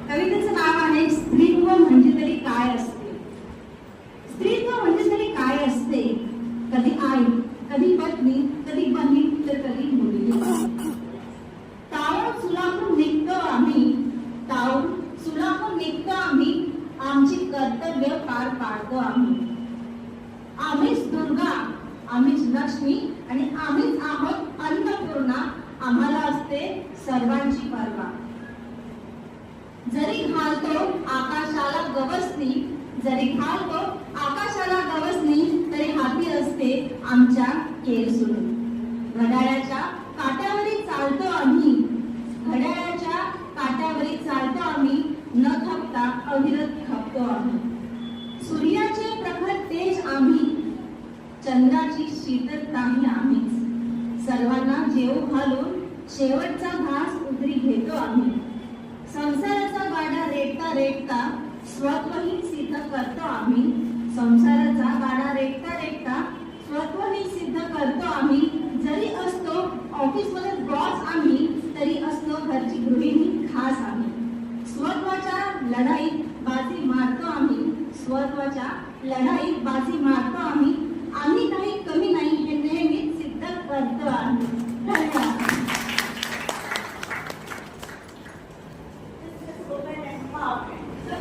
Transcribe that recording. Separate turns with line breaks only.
कवितेचं नाव आहे स्त्रीत्व म्हणजे तरी काय असते. स्त्रीत्व म्हणजे तरी काय असते. कधी आई, कधी पत्नी, कधी बहीण, तर कधी मुलगी. तावून सुलाखून निघतो आम्ही, तावून सुलाखून निघतो आम्ही, आमची कर्तव्य पार पाडतो आम्ही. आम्हीच दुर्गा, आम्हीच लक्ष्मी आणि आम्हीच आहोत अन्नपूर्णा. आम्हाला असते सर्वांची पर्वा. जरी घालतो आकाशाला गवसणी, जरी घालतो आकाशाला गवसणी, तरी हाती असते आमच्या केर सुरू. घड्याळाच्या काट्यावरी चालतो आम्ही, घड्याळाच्या काट्यावरी चालतो आम्ही, न थकता अविरत खपतो आम्ही. सूर्याचे प्रखर तेज आम्ही, चंद्राची शीतलताही आम्हीच. सर्वांना जेव घालून शेवटचा घास उतरी घेतो आम्ही. संसाराचा गाडा रेटता रेटता स्वत्वही सिद्ध करतो आम्ही. संसाराचा गाडा रेटता रेटता स्वत्वही सिद्ध करतो आम्ही. जरी असतो ऑफिसमध्ये बॉस आम्ही, तरी असतो घरची गृहिणी खास आम्ही. स्वत्वाच्या लढाईत बाजी मारतो आम्ही, स्वत्वाच्या लढाईत बाजी मारतो आम्ही. आम्ही काही कमी नाही हे नेहमीच सिद्ध करतो आम्ही.